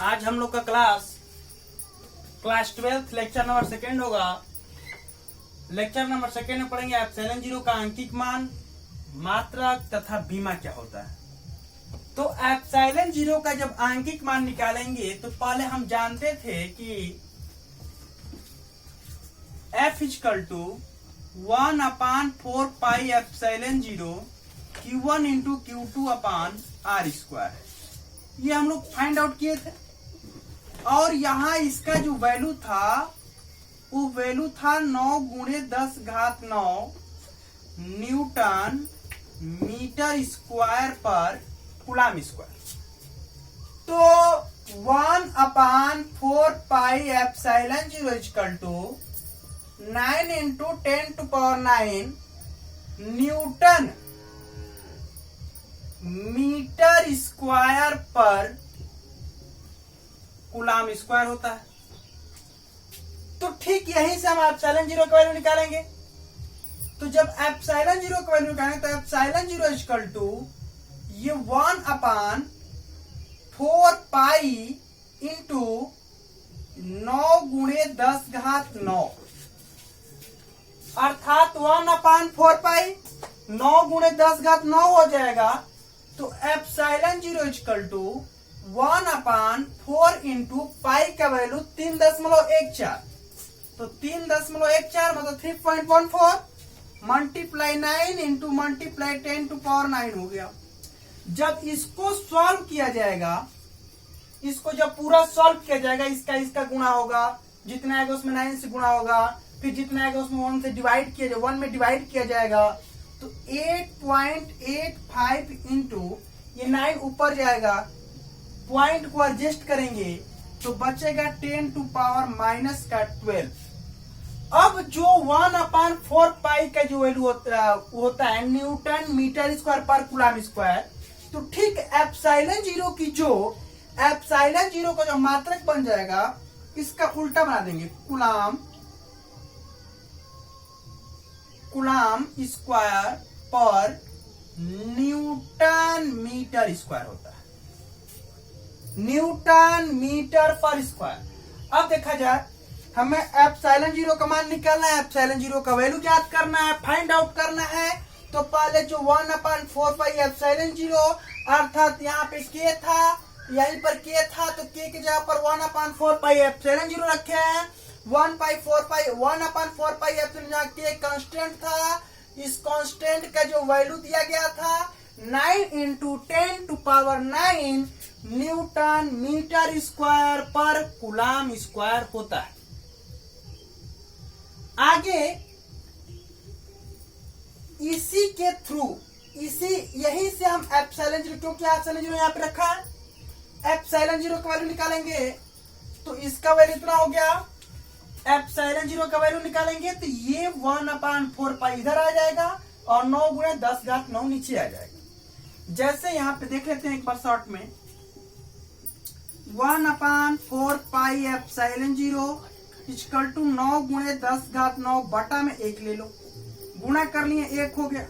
आज हम लोग का क्लास 12 लेक्चर नंबर सेकेंड होगा। लेक्चर नंबर सेकेंड में पढ़ेंगे एप्सिलॉन जीरो का आंकिक मान, मात्रक तथा बीमा क्या होता है। तो एप्सिलॉन जीरो का जब आंकिक मान निकालेंगे तो पहले हम जानते थे कि F equal to 1/4 pi epsilon zero Q1 into Q2 upon R square. ये हम लोग फाइंड आउट किए थे और यहाँ इसका जो वैल्यू था वो वैल्यू था 9 गुणे 10 घात 9 न्यूटन मीटर स्क्वायर पर कूलम स्क्वायर। तो 1/4 pi epsilon zero equal to 9 into 10 to power 9 newton metre square पर कूलम स्क्वायर होता है। तो ठीक यहीं से हम एप्सिलॉन जीरो का वैल्यू निकालेंगे। तो जब एप्सिलॉन जीरो का वैल्यू निकालेंगे तो एप्सिलॉन जीरो इक्वल टू ये 1/4 पाई इंटू 9 गुणे 10 घात 9 अर्थात 1/4 पाई 9 गुणे 10 घात 9 हो जाएगा। तो epsilon zero equal to 1/4 into pi का वैल्यू 3.14। तो 3.14 मतलब 3.14 multiply 9 into multiply 10 to power 9 हो गया। जब इसको सॉल्व किया जाएगा, इसको जब पूरा सॉल्व किया जाएगा, इसका गुणा होगा, जितना आएगा उसमें 9 से गुणा होगा, फिर जितना आएगा उसमें 1 से डिवाइड किया जाएगा, 1 में डिवाइड किया जाएगा। तो 8.85 इंटू ये 9 ऊपर जाएगा, पॉइंट को एडजस्ट करेंगे तो बचेगा 10 टू पावर माइनस का 12। अब जो 1/4 पाई का जो वैल्यू होता है न्यूटन मीटर स्क्वायर पर कूलम स्क्वायर। तो ठीक एप्सिलॉन जीरो का जो मात्रक बन जाएगा इसका उल्टा बना देंगे, कूलम स्क्वायर पर न्यूटन मीटर स्क्वायर होता है, न्यूटन मीटर पर स्क्वायर। अब देखा जाए हमें एप्सिलॉन जीरो का मान निकालना है, एप्सिलॉन जीरो का वैल्यू ज्ञात करना है, फाइंड आउट करना है। तो पहले जो 1/4 पाई एप्सिलॉन जीरो अर्थात यहाँ पे के था, यहीं पर के था तो के की जगह पर 1/4 पाई एप्सिलॉन जीरो रखे हैं। 1/4 पाई एप्सिलॉन जहाँ के कांस्टेंट था, इस कांस्टेंट का जो वैल्यू दिया गया था 9 into 10 to power 9 newton metre square पर कूलम स्क्वायर होता है। आगे इसी के थ्रू यही से हम एप्सिलॉन जीरो, क्योंकि एप्सिलॉन जीरो यहाँ पे रखा है, एप्सिलॉन जीरो का वैल्यू निकालेंगे तो इसका वैल्यू इतना हो गया। एप्सिलॉन जीरो का वैल्यू निकालेंगे तो ये 1/4 पाई इधर आ जाएगा और 9 गुणे 10 घात 9 नीचे आ जाएगा। जैसे यहाँ पे देख लेते हैं एक बार शॉर्ट में, 1/4 pi epsilon zero equal to 9 गुणे 10 घात 9 बटा में 1 ले लो, गुणा कर लिए 1 हो गया।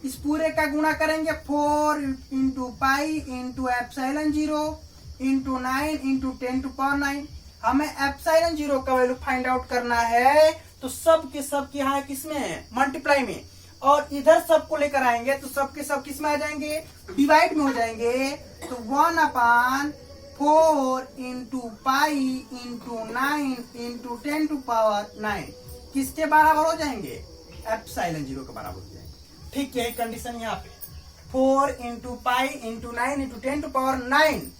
इस पूरे का गुणा करेंगे 4 into pi into epsilon zero into 9 into 10 to power 9। हमें एप्सिलॉन जीरो का वैल्यू फाइंड आउट करना है तो सब के सब यहाँ किसमें है, मल्टीप्लाई में, और इधर सबको लेकर आएंगे तो सब के सब किसमें आ जाएंगे, डिवाइड में हो जाएंगे। तो 1/4 into pi into 9 into 10 to power 9 किसके बराबर हो जाएंगे, एप्सिलॉन जीरो के बराबर हो जाएंगे। ठीक यही कंडीशन यहाँ पे 4 into pi into 9 into 10 to power 9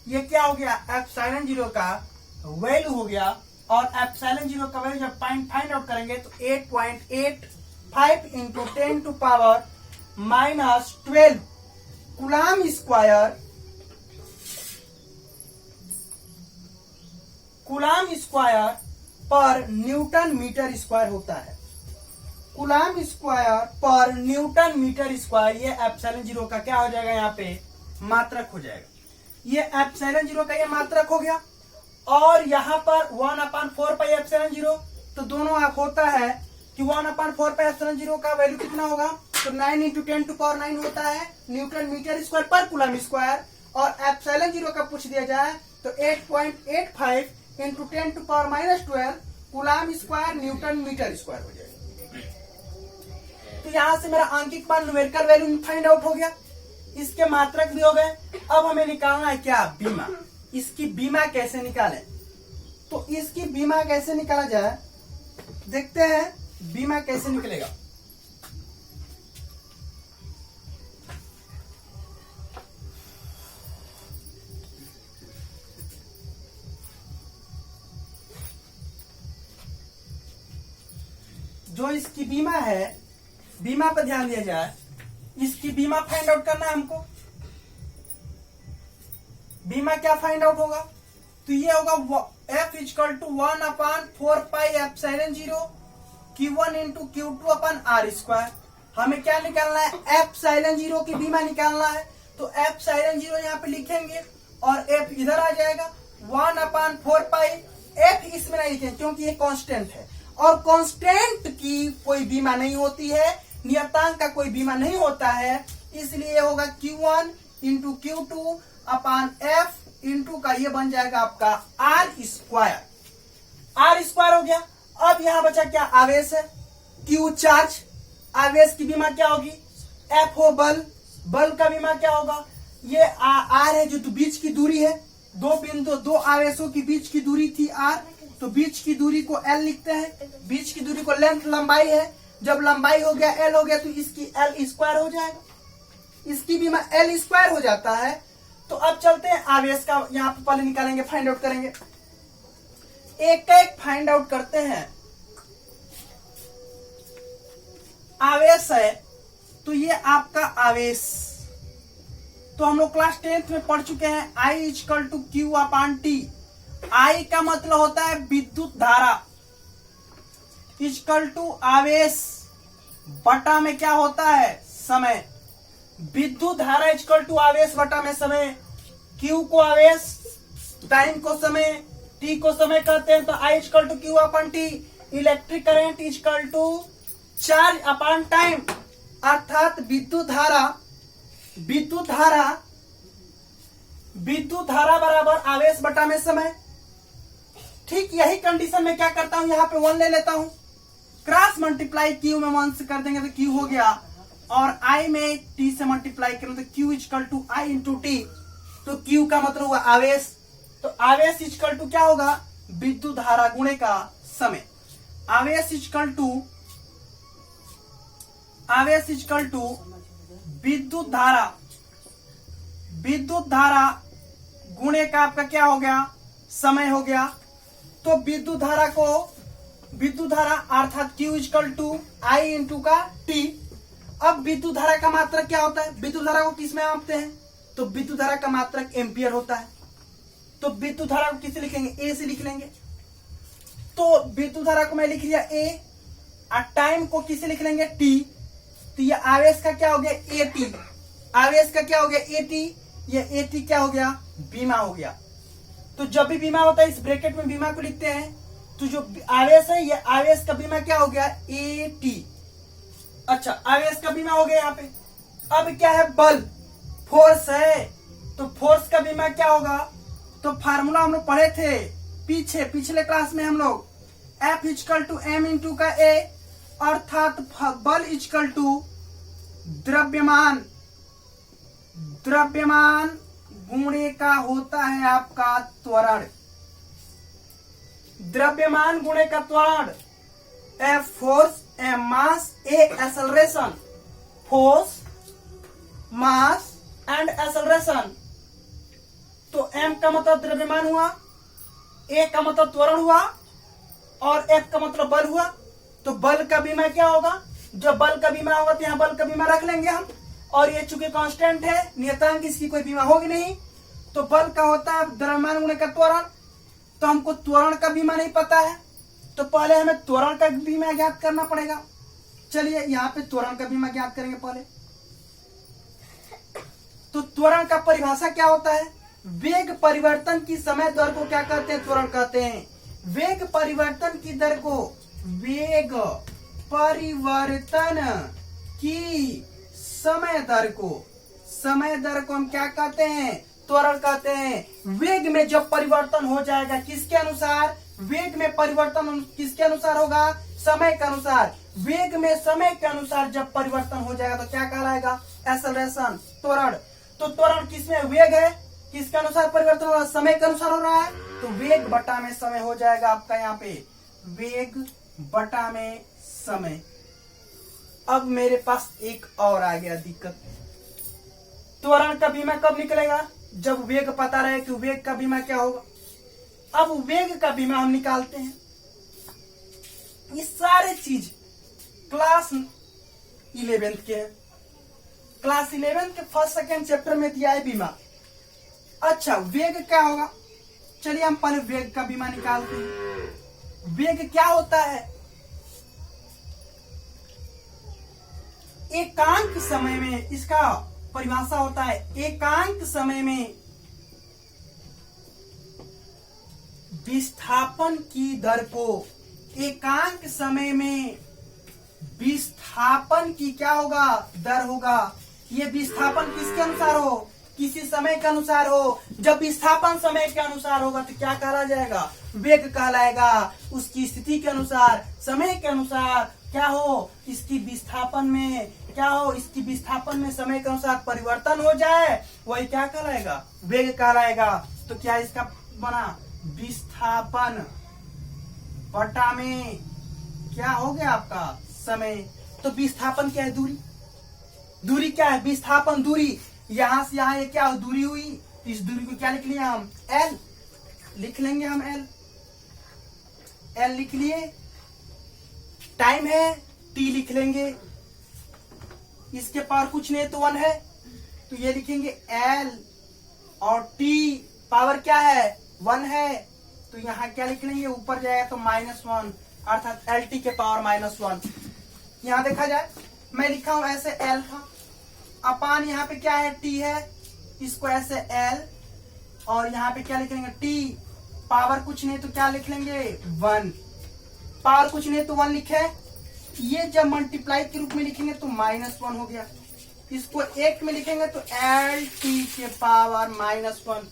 ये क्या हो गया, एप्सिलॉन जीरो का वैल्यू हो गया। और एप्सिलॉन जीरो का वैल्यू जब फाइंड आउट करेंगे तो 8.85 into 10 to power minus 12 coulomb square पर न्यूटन मीटर स्क्वायर होता है। कूलम स्क्वायर पर न्यूटन मीटर स्क्वायर ये एप्सिलॉन जीरो का क्या हो जाएगा, यहाँ पे मात्रक हो जाएगा। ये एप्सिलॉन जीरो का ये मात्रक हो गया। और यहाँ पर 1/4 पाई एप्सिलॉन जीरो, तो दोनों आप होता है कि 1/4 पाई एप्सिलॉन जीरो का वैल्यू कितना होगा, तो 9 इंटू 10 टू पावर 9 होता है न्यूटन मीटर स्क्वायर पर कूलम स्क्वायर। और एप्सिलॉन जीरो का पूछ दिया जाए तो 8.85 into 10⁻⁻12 coulomb square newton metre square हो जाएगा। तो यहां से मेरा आंकिक मान न्यूमेरिकल वैल्यू फाइंड आउट हो गया, इसके मात्रक भी हो गए। अब हमें निकालना है क्या, बीमा। इसकी बीमा कैसे निकालें, तो इसकी बीमा कैसे निकाला जाए देखते हैं, बीमा कैसे निकलेगा। जो इसकी बीमा है, बीमा पर ध्यान दिया जाए। इसकी बीमा फाइंड आउट करना है हमको। बीमा क्या फाइंड आउट होगा, तो ये होगा F equal to 1/4πε0 Q1 into Q2/R²। हमें क्या निकालना है, एप्सिलॉन0 की बीमा निकालना है। तो एप्सिलॉन0 यहाँ पे लिखेंगे और F इधर आ जाएगा 1/4π। F इसमें नहीं लिखेंगे क्योंकि ये कांस्टेंट है, और कांस्टेंट की कोई बीमा नहीं होती है, नियतांक का कोई बीमा नहीं होता है, इसलिए होगा Q1 इंटू Q2/F इंटू का ये बन जाएगा आपका R²। R² हो गया। अब यहां बचा क्या, आवेश है, Q चार्ज। आवेश की बीमा क्या होगी, F हो बल। बल का बीमा क्या होगा, ये R है जो तो बीच की दूरी है, दो बिंदु दो आवेशों की बीच की दूरी थी R, तो बीच की दूरी को L लिखते हैं। बीच की दूरी को लेंथ लंबाई है, जब लंबाई हो गया L हो गया तो इसकी L² हो जाएगा, इसकी बीमा L² हो जाता है। तो अब चलते हैं आवेश का, यहाँ पे पहले निकालेंगे, फाइंड आउट करेंगे, एक एक फाइंड आउट करते हैं। आवेश है तो ये आपका आवेश, तो हम लोग क्लास 10th में पढ़ चुके हैं, I equal to Q/T। I का मतलब होता है विद्युत धारा, इक्वल टू आवेश, बटा में क्या होता है, समय। विद्युत धारा इक्वल टू आवेश बटा में समय। Q को आवेश, टाइम को समय, T को समय कहते हैं, तो I equal to Q/T। Electric current equal to charge upon time, अर्थात विद्युत धारा बराबर आवेश बटा में समय। ठीक यही कंडीशन में क्या करता हूं, यहां पे 1 ले लेता हूं, क्रॉस मल्टीप्लाई Q में 1 से कर देंगे तो Q हो गया, और I में T से मल्टीप्लाई करें तो Q equal to I into T। तो Q का मतलब हुआ आवेश, तो आवेश इक्वल टू क्या होगा, विद्युत धारा गुणे का समय। आवेश इक्वल टू विद्युत धारा गुणे का आपका क्या हो गया, समय हो गया। तो विद्युत धारा अर्थात Q equal to I into का T। अब विद्युत धारा का मात्रक क्या होता है, विद्युत धारा को किस में मापते हैं, तो विद्युत धारा का मात्रक एम्पियर होता है। तो विद्युत धारा को किसे लिखेंगे, A से लिख लेंगे। तो विद्युत धारा को मैं लिख लिया A, और टाइम को किसे लिख लेंगे, T। तो ये आवेश का क्या हो गया, AT। आवेश का क्या हो गया, AT। ये AT क्या हो गया, बीमा हो गया। तो जब भी बीमा होता है इस ब्रैकेट में बीमा को लिखते हैं, तो जो आवेश है ये आवेश का बीमा क्या हो गया, AT। अच्छा, आवेश का बीमा हो गया यहाँ पे। अब क्या है, बल, फोर्स है, तो फोर्स का बीमा क्या होगा, तो फार्मूला हम लोग पढ़े थे पिछले क्लास में हम लोग, F equal to M into का A, अर्थात बल इक्वल टू द्रव्यमान गुणे का होता है आपका त्वरण। द्रव्यमान गुणे का त्वरण, F force, M mass, A acceleration. Force, mass and acceleration. तो M का मतलब द्रव्यमान हुआ, A का मतलब त्वरण हुआ, और F का मतलब बल हुआ। तो बल का बीमा क्या होगा, जब बल का बीमा होगा तो यहाँ बल का बीमा रख लेंगे हम, और ये चूंकि कांस्टेंट है, नियतांक इसकी कोई बीमा होगी नहीं, तो बल का होता है द्रव्यमान गुणे का त्वरण। तो हमको त्वरण का बीमा नहीं पता है, तो पहले हमें त्वरण का बीमा ज्ञात करना पड़ेगा। चलिए यहाँ पे त्वरण का बीमा ज्ञात करेंगे पहले। तो त्वरण का परिभाषा क्या होता है, वेग परिवर्तन की समय दर को क्या कहते हैं, त्वरण कहते हैं। वेग परिवर्तन की दर को, वेग परिवर्तन की समय दर को हम क्या कहते हैं, त्वरण कहते हैं। वेग में जब परिवर्तन हो जाएगा किसके अनुसार, वेग में परिवर्तन किसके अनुसार होगा, समय के अनुसार। वेग में समय के अनुसार जब परिवर्तन हो जाएगा तो क्या कहलाएगा, एक्सेलरेशन, त्वरण। तो त्वरण किसमें, वेग है, किसके अनुसार परिवर्तन हो रहा है, समय के अनुसार हो रहा है, तो वेग बटा में समय हो जाएगा आपका यहाँ पे, वेग बटा में समय। अब मेरे पास एक और आ गया दिक्कत, त्वरण का बीमा कब निकलेगा, जब वेग पता रहे कि वेग का बीमा क्या होगा। अब वेग का बीमा हम निकालते हैं। ये सारे चीज क्लास 11 के हैं, क्लास 11 के फर्स्ट सेकेंड चैप्टर में दिया है बीमा। अच्छा वेग क्या होगा, चलिए हम पहले वेग का बीमा निकालते हैं। वेग क्या होता है, एकांक समय में, इसका परिभाषा होता है एकांक समय में विस्थापन की दर को, एकांक समय में विस्थापन की क्या होगा, दर होगा। ये विस्थापन किसके अनुसार हो, किसी समय के अनुसार हो। जब विस्थापन समय के अनुसार होगा तो क्या कहा जाएगा, वेग कहलाएगा। उसकी स्थिति के अनुसार, समय के अनुसार क्या हो, इसकी विस्थापन में क्या हो, इसकी विस्थापन में समय के अनुसार परिवर्तन हो जाए, वही क्या कहलाएगा, वेग कहलाएगा। तो क्या इसका बना, विस्थापन बटा में क्या हो गया आपका समय। तो विस्थापन क्या है, दूरी, दूरी क्या है, विस्थापन दूरी। यहां से यहां ये क्या दूरी हुई, इस दूरी को क्या लिख लिया हम, एल लिख लेंगे हम, एल लिख लिए। टाइम है टी लिख लेंगे, इसके पावर कुछ नहीं तो 1 है तो ये लिखेंगे एल, और टी पावर क्या है 1 है तो यहाँ क्या लिख लेंगे, ऊपर जाएगा तो -1, अर्थात एल टी के पावर -1। यहाँ देखा जाए मैं लिखा हूं ऐसे एल था, अपान यहाँ पे क्या है टी है, इसको ऐसे एल, और यहाँ पे क्या लिख लेंगे टी, पावर कुछ नहीं तो क्या लिख लेंगे 1, पावर कुछ नहीं तो 1 लिखे। ये जब मल्टीप्लाई के रूप में लिखेंगे तो -1 हो गया, इसको 1 में लिखेंगे तो एल टी के पावर -1,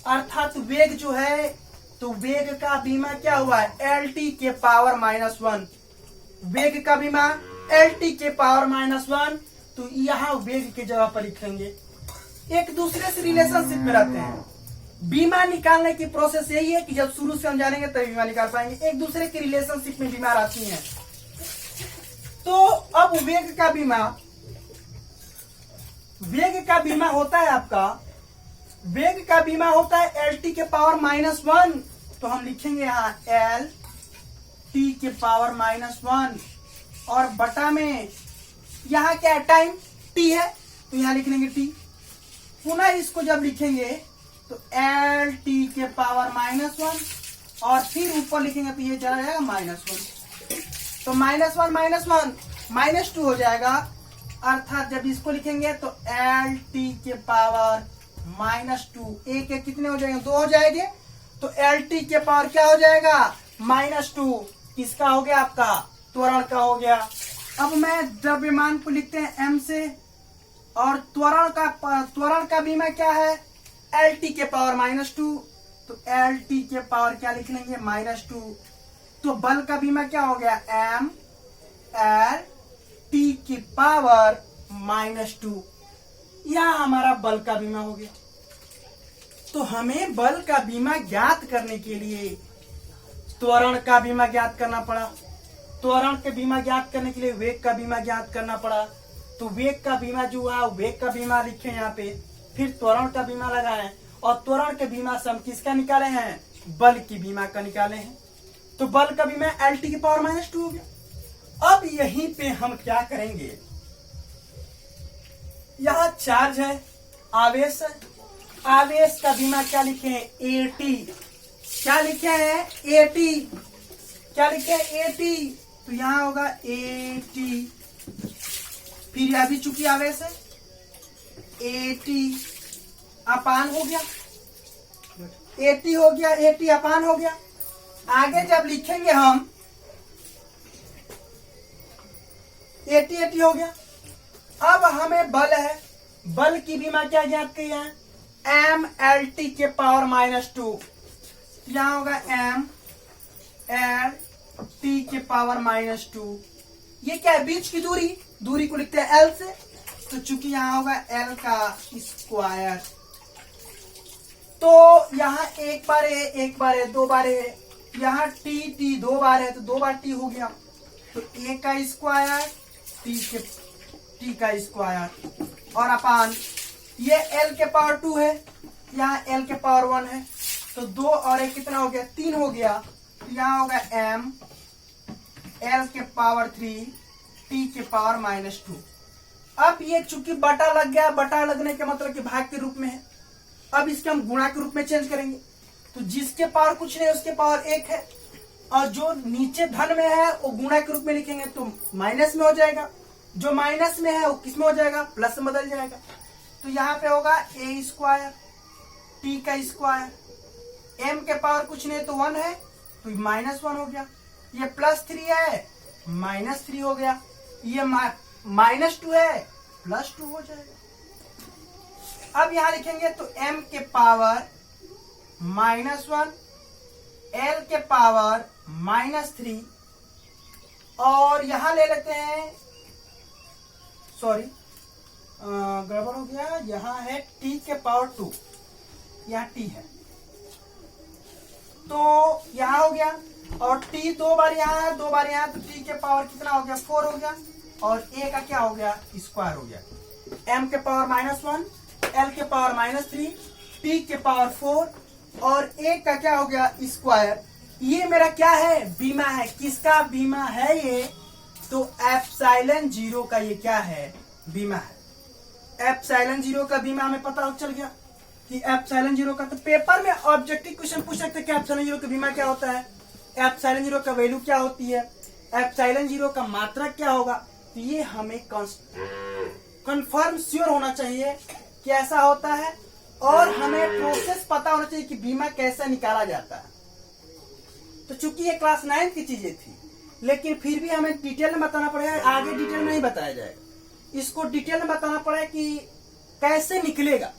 अर्थात वेग जो है, तो वेग का बीमा क्या हुआ है, एल टी के पावर -1, वेग का बीमा एल टी के पावर -1। तो यहाँ वेग की जगह पर लिखेंगे। एक दूसरे से रिलेशनशिप में रहते हैं। बीमा निकालने की प्रोसेस यही है कि जब शुरू से हम जानेंगे तभी बीमा निकाल पाएंगे। एक दूसरे की रिलेशनशिप में बीमा आती है। तो अब वेग का बीमा, वेग का बीमा होता है आपका, वेग का बीमा होता है एल टी के पावर -1। तो हम लिखेंगे यहाँ एल टी के पावर -1, और बटा में यहाँ क्या है, टाइम टी है तो यहाँ लिख लेंगे टी। पुनः इसको जब लिखेंगे तो एल टी के पावर -1, और फिर ऊपर लिखेंगे तो ये चला जाएगा -1, तो -1 -2 हो जाएगा, अर्थात जब इसको लिखेंगे तो एल टी के पावर -2, एक एक कितने हो जाएंगे, 2 हो जाएंगे, तो एल टी के पावर क्या हो जाएगा -2। किसका हो गया, आपका त्वरण का हो गया। अब मैं द्रव्यमान को लिखते हैं एम से, और त्वरण का बीमा क्या है, एल टी के पावर -2, तो एल टी के पावर क्या लिख लेंगे -2। तो बल का बीमा क्या हो गया, एम एल टी की पावर -2, यह हमारा बल का बीमा हो गया। तो हमें बल का बीमा ज्ञात करने के लिए त्वरण का बीमा ज्ञात करना पड़ा, त्वरण के बीमा ज्ञात करने के लिए वेग का बीमा ज्ञात करना पड़ा। तो वेग का बीमा जो हुआ, वेग का बीमा लिखे यहाँ पे, फिर त्वरण का बीमा लगाए, और त्वरण के बीमा से हम किसका निकाले हैं, बल की बीमा का निकाले हैं। तो बल का बीमा एल टी की पावर -2 हो गया। अब यहीं पे हम क्या करेंगे, यहाँ चार्ज है, आवेश है, आवेश का बीमा क्या लिखे हैं, ए टी, क्या लिखे हैं, ए टी, क्या लिखे हैं, ए टी, तो यहाँ होगा ए टी, फिर यह भी चूंकि आवेश है, ए टी अपान हो गया, ए टी हो गया, ए टी अपान हो गया। आगे जब लिखेंगे हम ए टी हो गया। अब हमें बल है, बल की बीमा क्या ज्ञात की है, एम एल टी के पावर -2, यहाँ होगा एम एल टी के पावर -2। ये क्या है? बीच की दूरी को लिखते हैं एल से, तो चूंकि यहाँ होगा एल का स्क्वायर, तो यहाँ एक बार है, दो बार है, यहाँ टी 2 बार है, तो 2 बार टी हो गया, तो ए का स्क्वायर टी का स्क्वायर, और अपान ये एल के पावर 2 है, यहाँ एल के पावर 1 है, तो 2 और 1 कितना हो गया? 3 हो गया, तो यहाँ होगा एम एल के पावर 3 टी के पावर -2। अब ये चूंकि बटा लग गया, बटा लगने का मतलब कि भाग के रूप में है, अब इसके हम गुणा के रूप में चेंज करेंगे, तो जिसके पावर कुछ नहीं उसके पावर 1 है, और जो नीचे धन में है वो गुणा के रूप में लिखेंगे तो माइनस में हो जाएगा, जो माइनस में है वो किस में हो जाएगा? प्लस में बदल जाएगा। तो यहाँ पे होगा ए स्क्वायर टी का स्क्वायर, एम के पावर कुछ नहीं तो 1 है, तो -1 हो गया, ये +3 है -3 हो गया, ये -2 है +2 हो जाएगा। अब यहां लिखेंगे तो m के पावर -1 l के पावर -3, और यहां ले लेते हैं, सॉरी गड़बड़ हो गया, यहां है t के पावर 2, यहाँ t है, तो यहां हो गया, और t 2 बार यहाँ है, 2 बार यहाँ, तो t के पावर कितना हो गया? 4 हो गया, और a का क्या हो गया? स्क्वायर हो गया, m के पावर -1 l के पावर -3 t के पावर 4, और a का क्या हो गया? स्क्वायर। ये मेरा क्या है? बीमा है। किसका बीमा है ये? तो एप्सिलॉन 0 का ये क्या है? बीमा है। एप्सिलॉन 0 का बीमा हमें पता चल गया कि एप्सिलॉन 0 का, तो पेपर में ऑब्जेक्टिव क्वेश्चन पूछ सकते हैं कि एप्सिलॉन 0 का बीमा क्या होता है, एप्सिलॉन 0 का वैल्यू क्या होती है, एप्सिलॉन 0 का मात्रक क्या होगा, तो ये हमें कंफर्म श्योर होना चाहिए कि ऐसा होता है, और हमें प्रोसेस पता होना चाहिए कि बीमा कैसे निकाला जाता है। तो चूंकि ये क्लास 9 की चीजें थी, लेकिन फिर भी हमें डिटेल में बताना पड़ेगा, आगे डिटेल में नहीं बताया जाएगा, इसको डिटेल में बताना पड़ेगा कि कैसे निकलेगा,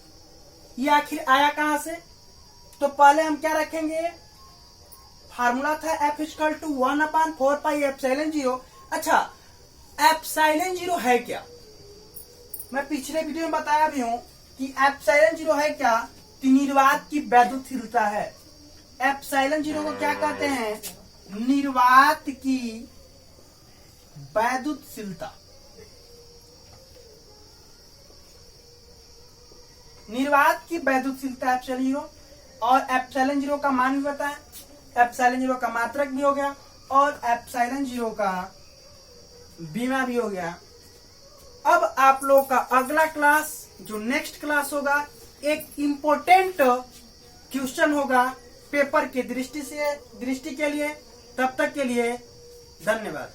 ये आखिर आया कहां से। तो पहले हम क्या रखेंगे? फार्मूला था F = 1/4 एप्सिलॉन 0। अच्छा, एप्सिलॉन 0 है क्या? मैं पिछले वीडियो में बताया भी हूं कि एप्सिलॉन 0 है क्या? निर्वात की वैद्युतशीलता है। एप्सिलॉन 0 को क्या कहते हैं? निर्वात की वैद्युतशीलता। निर्वात की वैद्युतशीलता एप्सिलॉन 0, और एप्सिलॉन 0 का मान भी बताएं, एप्सिलॉन 0 का मात्रक भी हो गया, और एप्सिलॉन 0 का बीमा भी हो गया। अब आप लोगों का अगला क्लास, जो नेक्स्ट क्लास होगा, एक इम्पोर्टेंट क्वेश्चन होगा पेपर की दृष्टि के लिए। तब तक के लिए धन्यवाद।